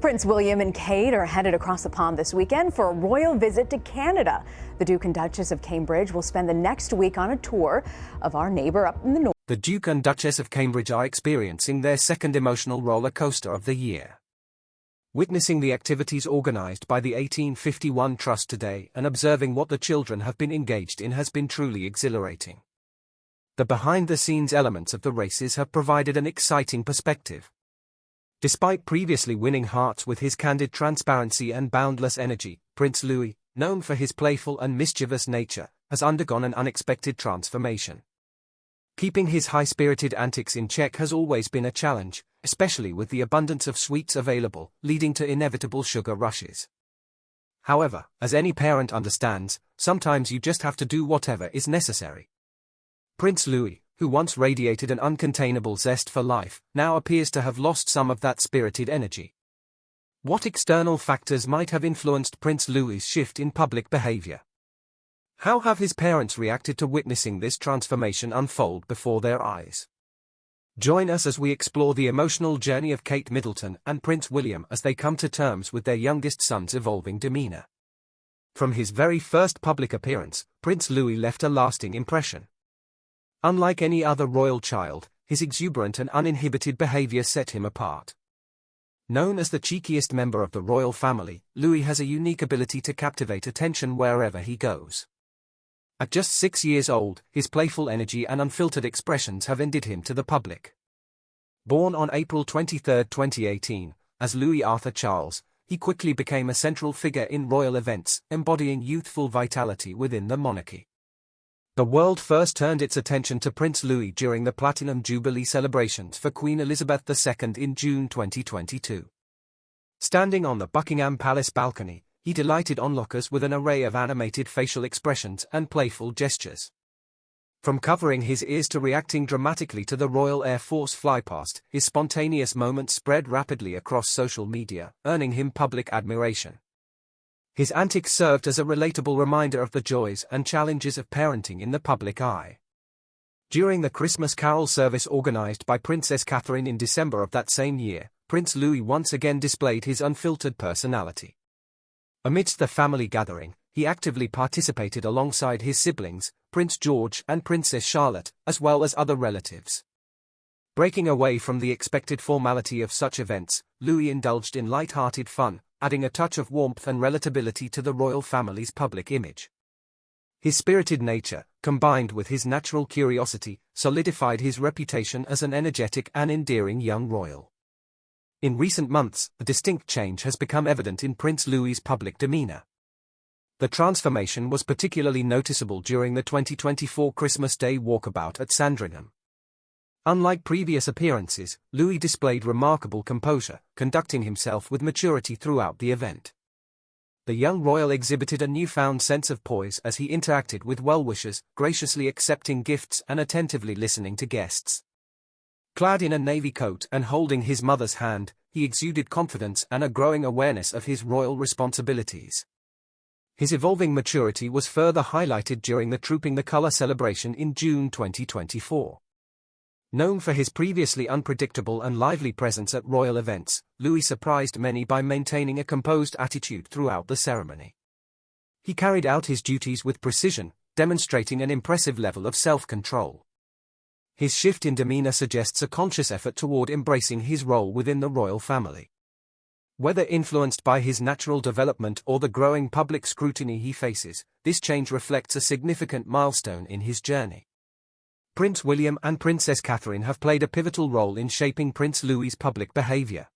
Prince William and Kate are headed across the pond this weekend for a royal visit to Canada. The Duke and Duchess of Cambridge will spend the next week on a tour of our neighbor up in the north. The Duke and Duchess of Cambridge are experiencing their second emotional roller coaster of the year. Witnessing the activities organized by the 1851 Trust today and observing what the children have been engaged in has been truly exhilarating. The behind-the-scenes elements of the races have provided an exciting perspective. Despite previously winning hearts with his candid transparency and boundless energy, Prince Louis, known for his playful and mischievous nature, has undergone an unexpected transformation. Keeping his high-spirited antics in check has always been a challenge, especially with the abundance of sweets available, leading to inevitable sugar rushes. However, as any parent understands, sometimes you just have to do whatever is necessary. Prince Louis, who once radiated an uncontainable zest for life, now appears to have lost some of that spirited energy. What external factors might have influenced Prince Louis's shift in public behavior? How have his parents reacted to witnessing this transformation unfold before their eyes? Join us as we explore the emotional journey of Kate Middleton and Prince William as they come to terms with their youngest son's evolving demeanor. From his very first public appearance, Prince Louis left a lasting impression. Unlike any other royal child, his exuberant and uninhibited behavior set him apart. Known as the cheekiest member of the royal family, Louis has a unique ability to captivate attention wherever he goes. At just 6 years old, his playful energy and unfiltered expressions have endeared him to the public. Born on April 23, 2018, as Louis Arthur Charles, he quickly became a central figure in royal events, embodying youthful vitality within the monarchy. The world first turned its attention to Prince Louis during the Platinum Jubilee celebrations for Queen Elizabeth II in June 2022. Standing on the Buckingham Palace balcony, he delighted onlookers with an array of animated facial expressions and playful gestures. From covering his ears to reacting dramatically to the Royal Air Force flypast, his spontaneous moments spread rapidly across social media, earning him public admiration. His antics served as a relatable reminder of the joys and challenges of parenting in the public eye. During the Christmas carol service organized by Princess Catherine in December of that same year, Prince Louis once again displayed his unfiltered personality. Amidst the family gathering, he actively participated alongside his siblings, Prince George and Princess Charlotte, as well as other relatives. Breaking away from the expected formality of such events, Louis indulged in light-hearted fun, adding a touch of warmth and relatability to the royal family's public image. His spirited nature, combined with his natural curiosity, solidified his reputation as an energetic and endearing young royal. In recent months, a distinct change has become evident in Prince Louis's public demeanor. The transformation was particularly noticeable during the 2024 Christmas Day walkabout at Sandringham. Unlike previous appearances, Louis displayed remarkable composure, conducting himself with maturity throughout the event. The young royal exhibited a newfound sense of poise as he interacted with well-wishers, graciously accepting gifts and attentively listening to guests. Clad in a navy coat and holding his mother's hand, he exuded confidence and a growing awareness of his royal responsibilities. His evolving maturity was further highlighted during the Trooping the Colour celebration in June 2024. Known for his previously unpredictable and lively presence at royal events, Louis surprised many by maintaining a composed attitude throughout the ceremony. He carried out his duties with precision, demonstrating an impressive level of self-control. His shift in demeanor suggests a conscious effort toward embracing his role within the royal family. Whether influenced by his natural development or the growing public scrutiny he faces, this change reflects a significant milestone in his journey. Prince William and Princess Catherine have played a pivotal role in shaping Prince Louis's public behavior.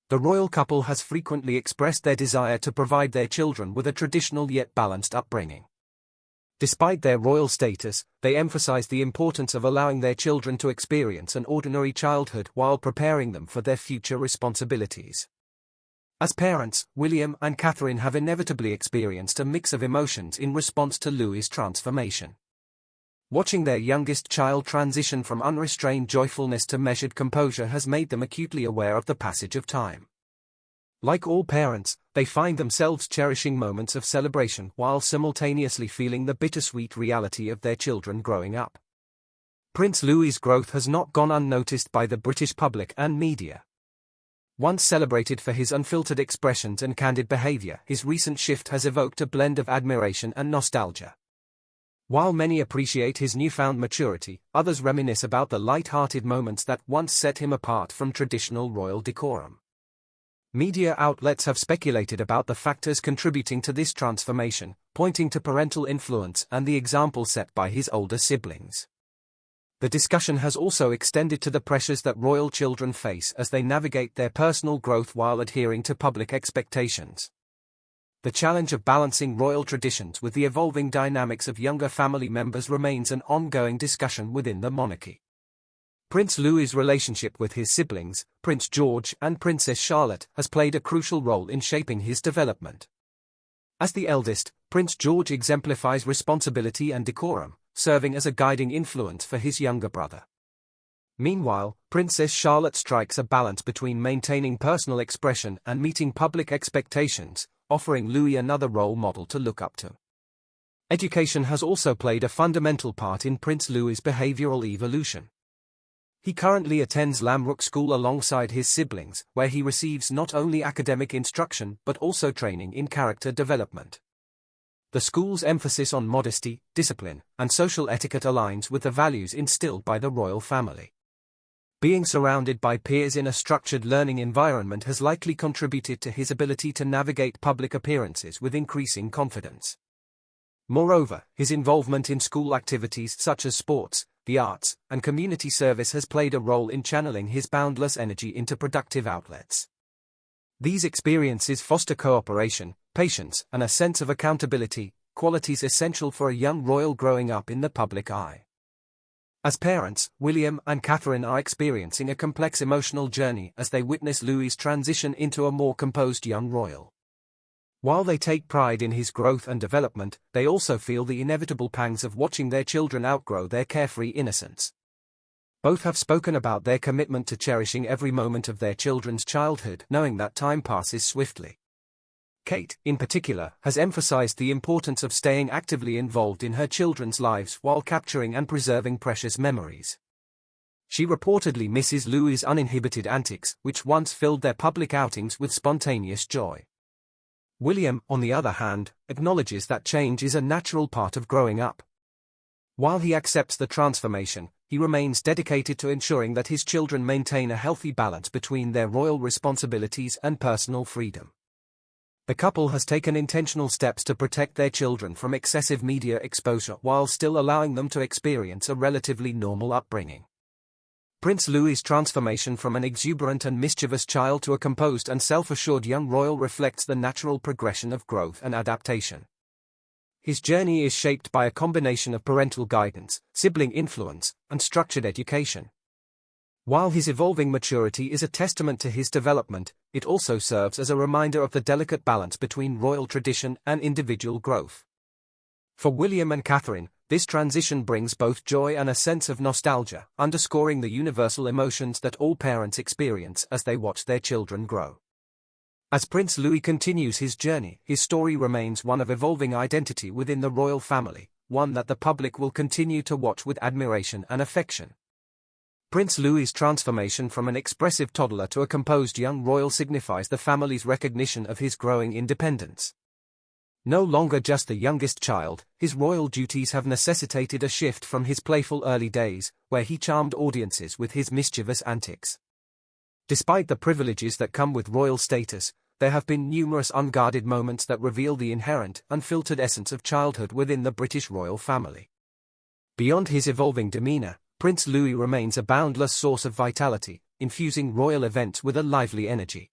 The royal couple has frequently expressed their desire to provide their children with a traditional yet balanced upbringing. Despite their royal status, they emphasize the importance of allowing their children to experience an ordinary childhood while preparing them for their future responsibilities. As parents, William and Catherine have inevitably experienced a mix of emotions in response to Louis's transformation. Watching their youngest child transition from unrestrained joyfulness to measured composure has made them acutely aware of the passage of time. Like all parents, they find themselves cherishing moments of celebration while simultaneously feeling the bittersweet reality of their children growing up. Prince Louis's growth has not gone unnoticed by the British public and media. Once celebrated for his unfiltered expressions and candid behavior, his recent shift has evoked a blend of admiration and nostalgia. While many appreciate his newfound maturity, others reminisce about the light-hearted moments that once set him apart from traditional royal decorum. Media outlets have speculated about the factors contributing to this transformation, pointing to parental influence and the example set by his older siblings. The discussion has also extended to the pressures that royal children face as they navigate their personal growth while adhering to public expectations. The challenge of balancing royal traditions with the evolving dynamics of younger family members remains an ongoing discussion within the monarchy. Prince Louis's relationship with his siblings, Prince George and Princess Charlotte, has played a crucial role in shaping his development. As the eldest, Prince George exemplifies responsibility and decorum, serving as a guiding influence for his younger brother. Meanwhile, Princess Charlotte strikes a balance between maintaining personal expression and meeting public expectations, offering Louis another role model to look up to. Education has also played a fundamental part in Prince Louis's behavioral evolution. He currently attends Lamrook School alongside his siblings, where he receives not only academic instruction but also training in character development. The school's emphasis on modesty, discipline, and social etiquette aligns with the values instilled by the royal family. Being surrounded by peers in a structured learning environment has likely contributed to his ability to navigate public appearances with increasing confidence. Moreover, his involvement in school activities such as sports, the arts, and community service has played a role in channeling his boundless energy into productive outlets. These experiences foster cooperation, patience, and a sense of accountability, qualities essential for a young royal growing up in the public eye. As parents, William and Catherine are experiencing a complex emotional journey as they witness Louis's transition into a more composed young royal. While they take pride in his growth and development, they also feel the inevitable pangs of watching their children outgrow their carefree innocence. Both have spoken about their commitment to cherishing every moment of their children's childhood, knowing that time passes swiftly. Kate, in particular, has emphasized the importance of staying actively involved in her children's lives while capturing and preserving precious memories. She reportedly misses Louis's uninhibited antics, which once filled their public outings with spontaneous joy. William, on the other hand, acknowledges that change is a natural part of growing up. While he accepts the transformation, he remains dedicated to ensuring that his children maintain a healthy balance between their royal responsibilities and personal freedom. The couple has taken intentional steps to protect their children from excessive media exposure while still allowing them to experience a relatively normal upbringing. Prince Louis's transformation from an exuberant and mischievous child to a composed and self-assured young royal reflects the natural progression of growth and adaptation. His journey is shaped by a combination of parental guidance, sibling influence, and structured education. While his evolving maturity is a testament to his development, it also serves as a reminder of the delicate balance between royal tradition and individual growth. For William and Catherine, this transition brings both joy and a sense of nostalgia, underscoring the universal emotions that all parents experience as they watch their children grow. As Prince Louis continues his journey, his story remains one of evolving identity within the royal family, one that the public will continue to watch with admiration and affection. Prince Louis's transformation from an expressive toddler to a composed young royal signifies the family's recognition of his growing independence. No longer just the youngest child, his royal duties have necessitated a shift from his playful early days, where he charmed audiences with his mischievous antics. Despite the privileges that come with royal status, there have been numerous unguarded moments that reveal the inherent, unfiltered essence of childhood within the British royal family. Beyond his evolving demeanor, Prince Louis remains a boundless source of vitality, infusing royal events with a lively energy.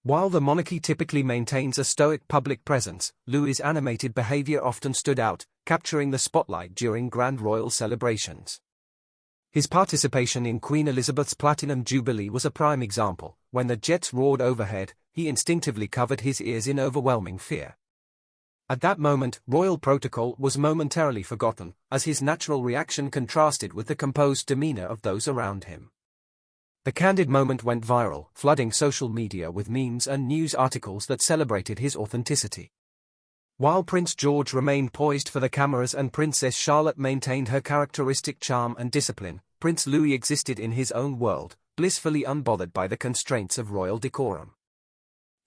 While the monarchy typically maintains a stoic public presence, Louis's animated behavior often stood out, capturing the spotlight during grand royal celebrations. His participation in Queen Elizabeth's Platinum Jubilee was a prime example. When the jets roared overhead, he instinctively covered his ears in overwhelming fear. At that moment, royal protocol was momentarily forgotten, as his natural reaction contrasted with the composed demeanor of those around him. The candid moment went viral, flooding social media with memes and news articles that celebrated his authenticity. While Prince George remained poised for the cameras and Princess Charlotte maintained her characteristic charm and discipline, Prince Louis existed in his own world, blissfully unbothered by the constraints of royal decorum.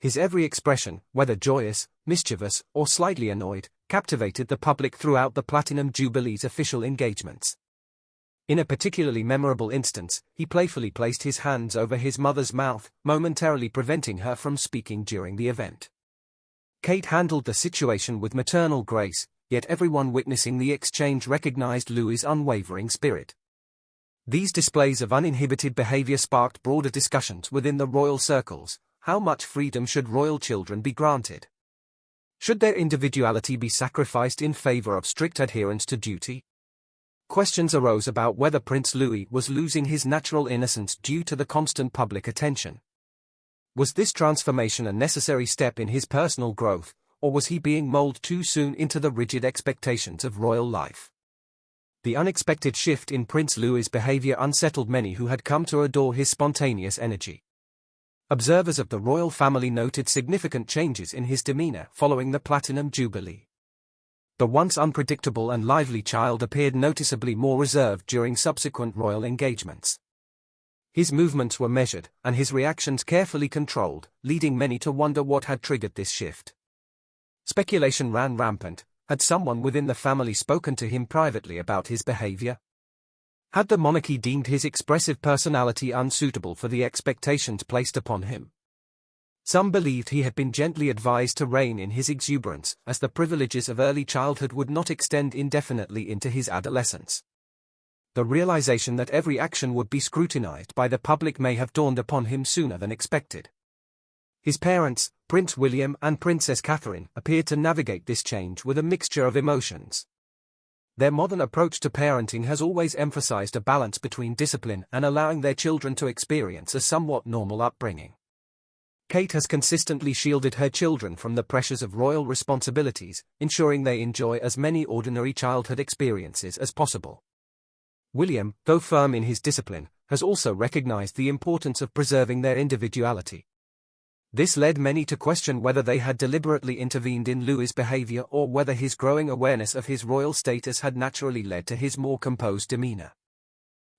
His every expression, whether joyous, mischievous, or slightly annoyed, captivated the public throughout the Platinum Jubilee's official engagements. In a particularly memorable instance, he playfully placed his hands over his mother's mouth, momentarily preventing her from speaking during the event. Kate handled the situation with maternal grace, yet everyone witnessing the exchange recognized Louis's unwavering spirit. These displays of uninhibited behavior sparked broader discussions within the royal circles. How much freedom should royal children be granted? Should their individuality be sacrificed in favor of strict adherence to duty? Questions arose about whether Prince Louis was losing his natural innocence due to the constant public attention. Was this transformation a necessary step in his personal growth, or was he being molded too soon into the rigid expectations of royal life? The unexpected shift in Prince Louis's behavior unsettled many who had come to adore his spontaneous energy. Observers of the royal family noted significant changes in his demeanor following the Platinum Jubilee. The once unpredictable and lively child appeared noticeably more reserved during subsequent royal engagements. His movements were measured, and his reactions carefully controlled, leading many to wonder what had triggered this shift. Speculation ran rampant. Had someone within the family spoken to him privately about his behavior? Had the monarchy deemed his expressive personality unsuitable for the expectations placed upon him? Some believed he had been gently advised to rein in his exuberance, as the privileges of early childhood would not extend indefinitely into his adolescence. The realization that every action would be scrutinized by the public may have dawned upon him sooner than expected. His parents, Prince William and Princess Catherine, appeared to navigate this change with a mixture of emotions. Their modern approach to parenting has always emphasized a balance between discipline and allowing their children to experience a somewhat normal upbringing. Kate has consistently shielded her children from the pressures of royal responsibilities, ensuring they enjoy as many ordinary childhood experiences as possible. William, though firm in his discipline, has also recognized the importance of preserving their individuality. This led many to question whether they had deliberately intervened in Louis's behavior or whether his growing awareness of his royal status had naturally led to his more composed demeanor.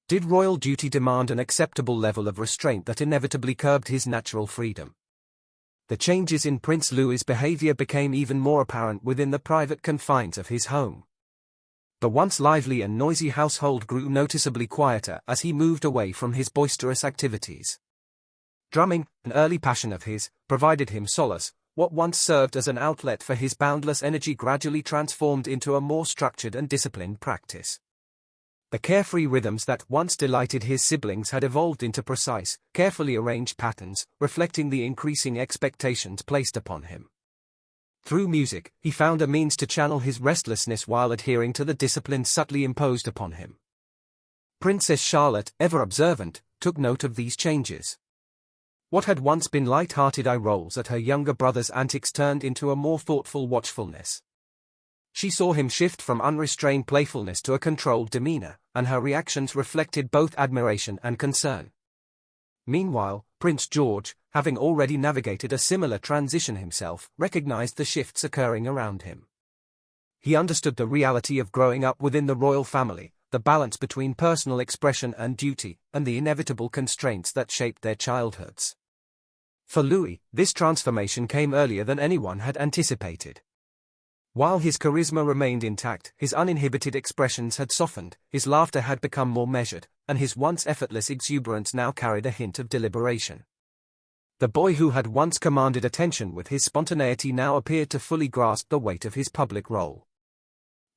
Did royal duty demand an acceptable level of restraint that inevitably curbed his natural freedom? The changes in Prince Louis's behavior became even more apparent within the private confines of his home. The once lively and noisy household grew noticeably quieter as he moved away from his boisterous activities. Drumming, an early passion of his, provided him solace. What once served as an outlet for his boundless energy gradually transformed into a more structured and disciplined practice. The carefree rhythms that once delighted his siblings had evolved into precise, carefully arranged patterns, reflecting the increasing expectations placed upon him. Through music, he found a means to channel his restlessness while adhering to the discipline subtly imposed upon him. Princess Charlotte, ever observant, took note of these changes. What had once been light-hearted eye rolls at her younger brother's antics turned into a more thoughtful watchfulness. She saw him shift from unrestrained playfulness to a controlled demeanor, and her reactions reflected both admiration and concern. Meanwhile, Prince George, having already navigated a similar transition himself, recognized the shifts occurring around him. He understood the reality of growing up within the royal family, the balance between personal expression and duty, and the inevitable constraints that shaped their childhoods. For Louis, this transformation came earlier than anyone had anticipated. While his charisma remained intact, his uninhibited expressions had softened, his laughter had become more measured, and his once effortless exuberance now carried a hint of deliberation. The boy who had once commanded attention with his spontaneity now appeared to fully grasp the weight of his public role.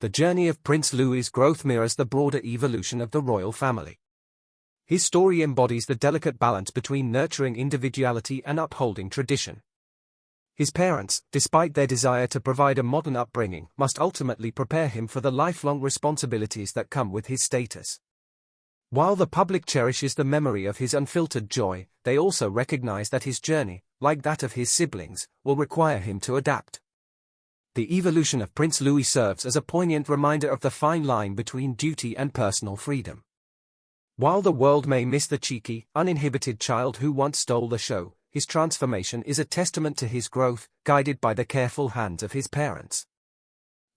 The journey of Prince Louis's growth mirrors the broader evolution of the royal family. His story embodies the delicate balance between nurturing individuality and upholding tradition. His parents, despite their desire to provide a modern upbringing, must ultimately prepare him for the lifelong responsibilities that come with his status. While the public cherishes the memory of his unfiltered joy, they also recognize that his journey, like that of his siblings, will require him to adapt. The evolution of Prince Louis serves as a poignant reminder of the fine line between duty and personal freedom. While the world may miss the cheeky, uninhibited child who once stole the show, his transformation is a testament to his growth, guided by the careful hands of his parents.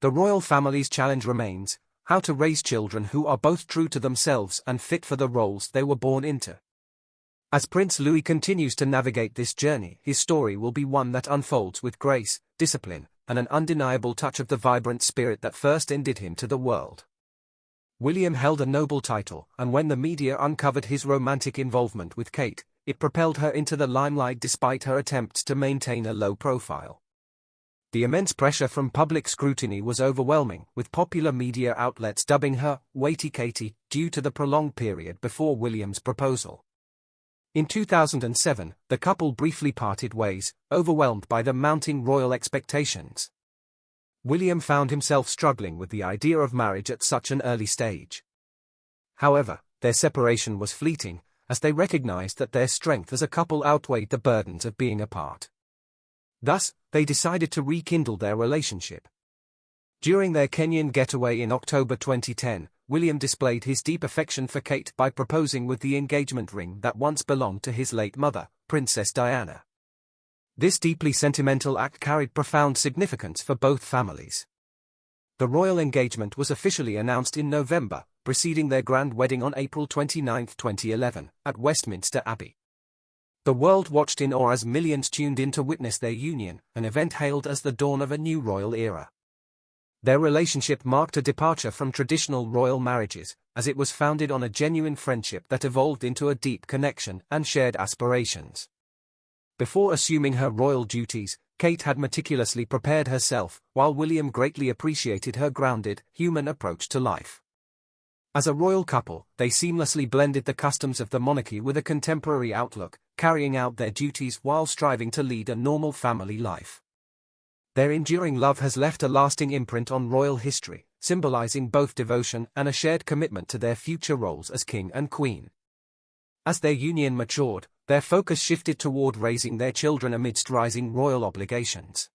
The royal family's challenge remains: how to raise children who are both true to themselves and fit for the roles they were born into. As Prince Louis continues to navigate this journey, his story will be one that unfolds with grace, discipline, and an undeniable touch of the vibrant spirit that first endeared him to the world. William held a noble title, and when the media uncovered his romantic involvement with Kate, it propelled her into the limelight despite her attempts to maintain a low profile. The immense pressure from public scrutiny was overwhelming, with popular media outlets dubbing her "Weighty Katie" due to the prolonged period before William's proposal. In 2007, the couple briefly parted ways, overwhelmed by the mounting royal expectations. William found himself struggling with the idea of marriage at such an early stage. However, their separation was fleeting, as they recognized that their strength as a couple outweighed the burdens of being apart. Thus, they decided to rekindle their relationship. During their Kenyan getaway in October 2010, William displayed his deep affection for Kate by proposing with the engagement ring that once belonged to his late mother, Princess Diana. This deeply sentimental act carried profound significance for both families. The royal engagement was officially announced in November, preceding their grand wedding on April 29, 2011, at Westminster Abbey. The world watched in awe as millions tuned in to witness their union, an event hailed as the dawn of a new royal era. Their relationship marked a departure from traditional royal marriages, as it was founded on a genuine friendship that evolved into a deep connection and shared aspirations. Before assuming her royal duties, Kate had meticulously prepared herself, while William greatly appreciated her grounded, human approach to life. As a royal couple, they seamlessly blended the customs of the monarchy with a contemporary outlook, carrying out their duties while striving to lead a normal family life. Their enduring love has left a lasting imprint on royal history, symbolizing both devotion and a shared commitment to their future roles as king and queen. As their union matured, their focus shifted toward raising their children amidst rising royal obligations.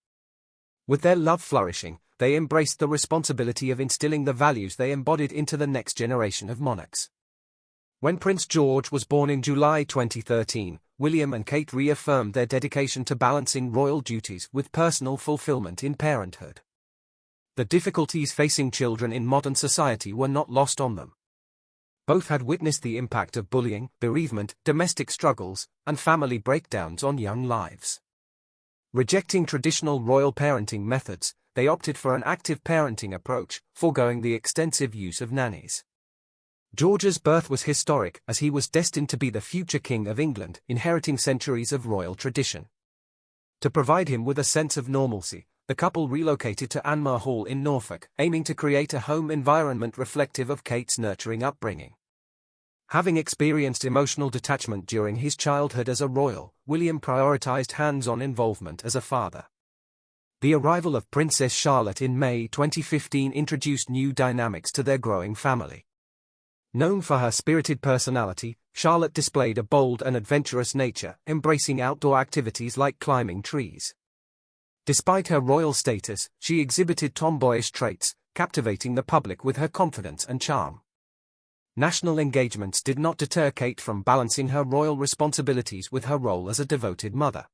With their love flourishing, they embraced the responsibility of instilling the values they embodied into the next generation of monarchs. When Prince George was born in July 2013, William and Kate reaffirmed their dedication to balancing royal duties with personal fulfillment in parenthood. The difficulties facing children in modern society were not lost on them. Both had witnessed the impact of bullying, bereavement, domestic struggles, and family breakdowns on young lives. Rejecting traditional royal parenting methods, they opted for an active parenting approach, foregoing the extensive use of nannies. George's birth was historic, as he was destined to be the future King of England, inheriting centuries of royal tradition. To provide him with a sense of normalcy, the couple relocated to Anmer Hall in Norfolk, aiming to create a home environment reflective of Kate's nurturing upbringing. Having experienced emotional detachment during his childhood as a royal, William prioritized hands-on involvement as a father. The arrival of Princess Charlotte in May 2015 introduced new dynamics to their growing family. Known for her spirited personality, Charlotte displayed a bold and adventurous nature, embracing outdoor activities like climbing trees. Despite her royal status, she exhibited tomboyish traits, captivating the public with her confidence and charm. National engagements did not deter Kate from balancing her royal responsibilities with her role as a devoted mother.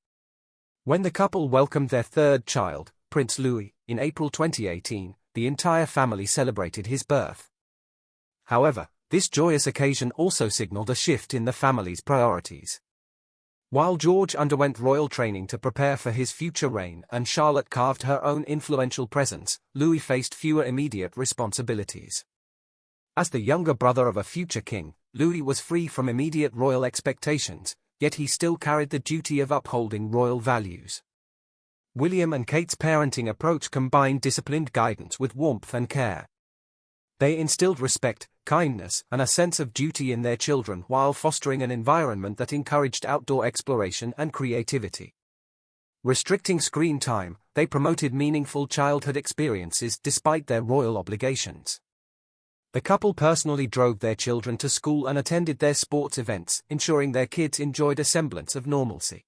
When the couple welcomed their third child, Prince Louis, in April 2018, the entire family celebrated his birth. However, this joyous occasion also signaled a shift in the family's priorities. While George underwent royal training to prepare for his future reign and Charlotte carved her own influential presence, Louis faced fewer immediate responsibilities. As the younger brother of a future king, Louis was free from immediate royal expectations, yet he still carried the duty of upholding royal values. William and Kate's parenting approach combined disciplined guidance with warmth and care. They instilled respect, kindness, and a sense of duty in their children while fostering an environment that encouraged outdoor exploration and creativity. Restricting screen time, they promoted meaningful childhood experiences despite their royal obligations. The couple personally drove their children to school and attended their sports events, ensuring their kids enjoyed a semblance of normalcy.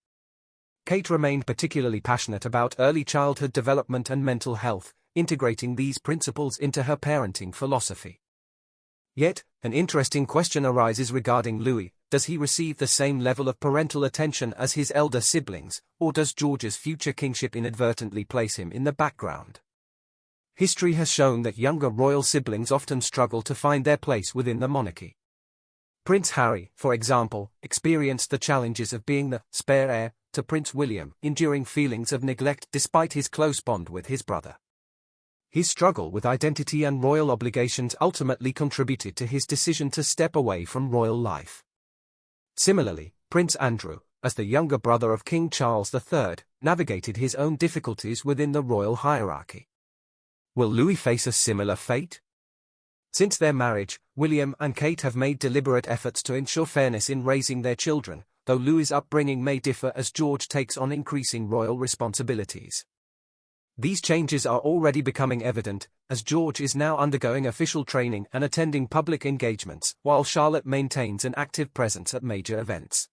Kate remained particularly passionate about early childhood development and mental health, integrating these principles into her parenting philosophy. Yet, an interesting question arises regarding Louis. Does he receive the same level of parental attention as his elder siblings, or does George's future kingship inadvertently place him in the background? History has shown that younger royal siblings often struggle to find their place within the monarchy. Prince Harry, for example, experienced the challenges of being the spare heir to Prince William, enduring feelings of neglect despite his close bond with his brother. His struggle with identity and royal obligations ultimately contributed to his decision to step away from royal life. Similarly, Prince Andrew, as the younger brother of King Charles III, navigated his own difficulties within the royal hierarchy. Will Louis face a similar fate? Since their marriage, William and Kate have made deliberate efforts to ensure fairness in raising their children, though Louis's upbringing may differ as George takes on increasing royal responsibilities. These changes are already becoming evident, as George is now undergoing official training and attending public engagements, while Charlotte maintains an active presence at major events.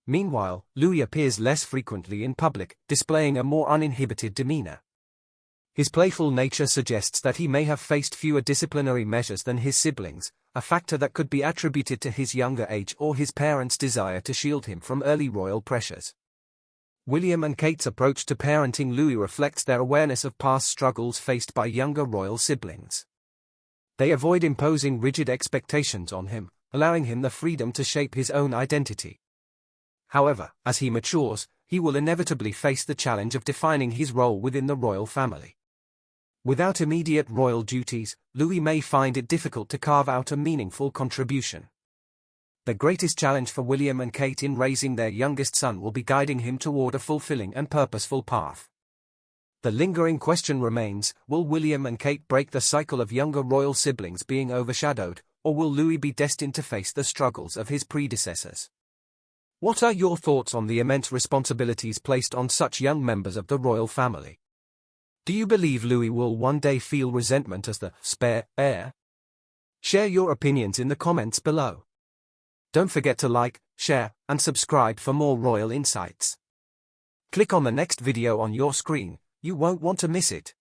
Meanwhile, Louis appears less frequently in public, displaying a more uninhibited demeanor. His playful nature suggests that he may have faced fewer disciplinary measures than his siblings, a factor that could be attributed to his younger age or his parents' desire to shield him from early royal pressures. William and Kate's approach to parenting Louis reflects their awareness of past struggles faced by younger royal siblings. They avoid imposing rigid expectations on him, allowing him the freedom to shape his own identity. However, as he matures, he will inevitably face the challenge of defining his role within the royal family. Without immediate royal duties, Louis may find it difficult to carve out a meaningful contribution. The greatest challenge for William and Kate in raising their youngest son will be guiding him toward a fulfilling and purposeful path. The lingering question remains, will William and Kate break the cycle of younger royal siblings being overshadowed, or will Louis be destined to face the struggles of his predecessors? What are your thoughts on the immense responsibilities placed on such young members of the royal family? Do you believe Louis will one day feel resentment as the spare heir? Share your opinions in the comments below. Don't forget to like, share, and subscribe for more royal insights. Click on the next video on your screen, you won't want to miss it.